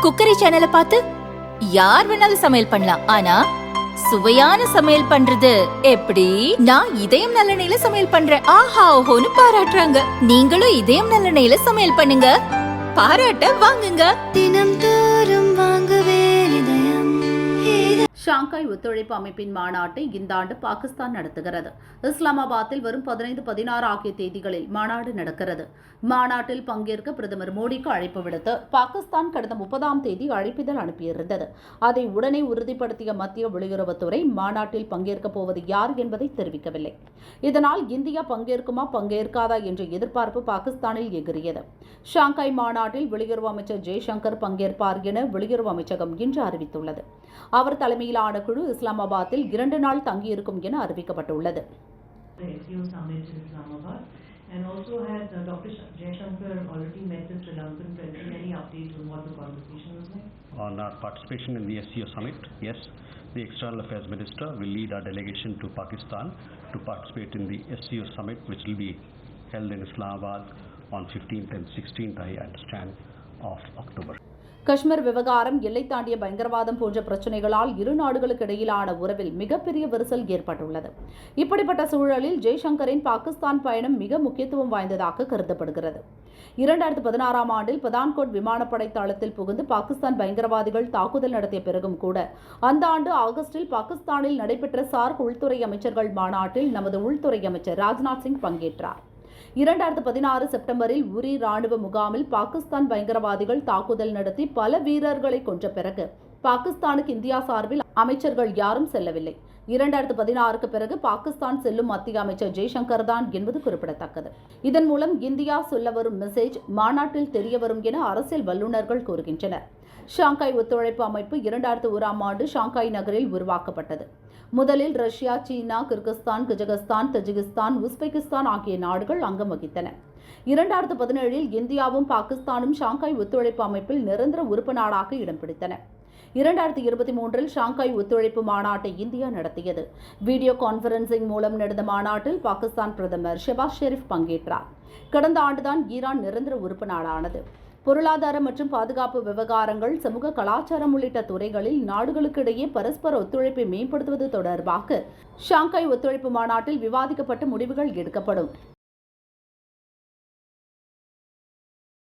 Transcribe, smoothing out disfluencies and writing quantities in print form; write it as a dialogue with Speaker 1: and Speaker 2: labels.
Speaker 1: Cookery சேனலை பார்த்து யார் வேணாலும் சமையல் பண்ணலாம். ஆனா சுவையான சமையல் பண்றது எப்படி? நான் இதயம் நல்லெண்ணெயில சமையல் பண்றேன். ஆஹா ஓஹோன்னு பாராட்டுறாங்க. நீங்களும் இதயம் நல்லெண்ணெயில சமையல் பண்ணுங்க, பாராட்ட வாங்குங்க.
Speaker 2: தினம் தோறும் வாங்குவே இதயம்.
Speaker 3: ஷாங்காய் ஒத்துழைப்பு அமைப்பின் மாநாட்டை இந்த ஆண்டு பாகிஸ்தான் நடத்துகிறது. இஸ்லாமாபாத்தில் வரும் 15, 16 ஆகிய தேதிகளில் மாநாடு நடக்கிறது. மாநாட்டில் பங்கேற்க பிரதமர் மோடிக்கு அழைப்பு விடுத்து பாகிஸ்தான் கடந்த 30ஆம் தேதி அழைப்பிதழ் அனுப்பியிருந்தது. அதை உடனே உறுதிப்படுத்திய மத்திய வெளியுறவுத்துறை மாநாட்டில் பங்கேற்கப் போவது யார் என்பதை தெரிவிக்கவில்லை. இதனால் இந்தியா பங்கேற்குமா பங்கேற்காதா என்ற எதிர்பார்ப்பு பாகிஸ்தானில் எகிரியது. ஷாங்காய் மாநாட்டில் வெளியுறவு அமைச்சர் ஜெய்சங்கர் பங்கேற்பார் என வெளியுறவு அமைச்சகம் இன்று அறிவித்துள்ளது. அவர் தலைமையிலான குழு இஸ்லாமாபாத்தில் 2 நாள் தங்கியிருக்கும் என அறிவிக்கப்பட்டுள்ளது.
Speaker 4: And also has Dr. Jaishankar already met the Sri Lankan president? Any update on what the conversation was like?
Speaker 5: On our participation in the SCO summit, yes, the External Affairs Minister will lead our delegation to Pakistan to participate in the SCO summit, which will be held in Islamabad on 15th and 16th, I understand, of October.
Speaker 3: Kashmir விவகாரம், எல்லை தாண்டிய பயங்கரவாதம் போன்ற பிரச்சினைகளால் இரு நாடுகளுக்கு இடையிலான உறவில் மிகப்பெரிய விரிசல் ஏற்பட்டுள்ளது. இப்படிப்பட்ட சூழலில் ஜெய்சங்கரின் பாகிஸ்தான் பயணம் மிக முக்கியத்துவம் வாய்ந்ததாக கருதப்படுகிறது. 2016ஆம் ஆண்டில் பதான்கோட் விமானப்படை தளத்தில் புகுந்து பாகிஸ்தான் பயங்கரவாதிகள் தாக்குதல் நடத்திய பிறகும் கூட அந்த ஆண்டு ஆகஸ்டில் பாகிஸ்தானில் நடைபெற்ற சார்க் உள்துறை அமைச்சர்கள் மாநாட்டில் நமது உள்துறை அமைச்சர் ராஜ்நாத் சிங் பங்கேற்றார். 2016 செப்டம்பரில் உரி ராணுவ முகாமில் பாகிஸ்தான் பயங்கரவாதிகள் தாக்குதல் நடத்தி பல வீரர்களை கொன்ற பிறகு பாகிஸ்தானுக்கு இந்தியா சார்பில் அமைச்சர்கள் யாரும் செல்லவில்லை. 2016க்கு பிறகு பாகிஸ்தான் செல்லும் மத்திய அமைச்சர் ஜெய்சங்கர் தான் என்பது குறிப்பிடத்தக்கது. இதன் மூலம் இந்தியா சொல்ல வரும் மெசேஜ் மாநாட்டில் தெரியவரும் என அரசியல் வல்லுநர்கள் கூறுகின்றனர். ஷாங்காய் ஒத்துழைப்பு அமைப்பு 2001ஆம் ஆண்டு ஷாங்காய் நகரில் உருவாக்கப்பட்டது. முதலில் ரஷ்யா, சீனா, கிர்கிஸ்தான், கஜகஸ்தான், தஜிகிஸ்தான், உஸ்பெகிஸ்தான் ஆகிய நாடுகள் அங்கம் வகித்தன. 2017இல் இந்தியாவும் பாகிஸ்தானும் ஷாங்காய் ஒத்துழைப்பு அமைப்பில் நிரந்தர உறுப்பு நாடாக இடம் பிடித்தன. 2023இல் ஷாங்காய் ஒத்துழைப்பு மாநாட்டை இந்தியா நடத்தியது. வீடியோ கான்பரன்சிங் மூலம் நடந்த மாநாட்டில் பாகிஸ்தான் பிரதமர் ஷெபாஸ் ஷெரீப் பங்கேற்றார். கடந்த ஆண்டுதான் ஈரான் நிரந்தர உறுப்பு நாடானது. பொருளாதார மற்றும் பாதுகாப்பு விவகாரங்கள், சமூக கலாச்சாரம் உள்ளிட்ட துறைகளில் நாடுகளுக்கு இடையே பரஸ்பர ஒத்துழைப்பை மேம்படுத்துவது தொடர்பாக ஷாங்காய் ஒத்துழைப்பு மாநாட்டில் விவாதிக்கப்பட்ட முடிவுகள் எடுக்கப்படும்.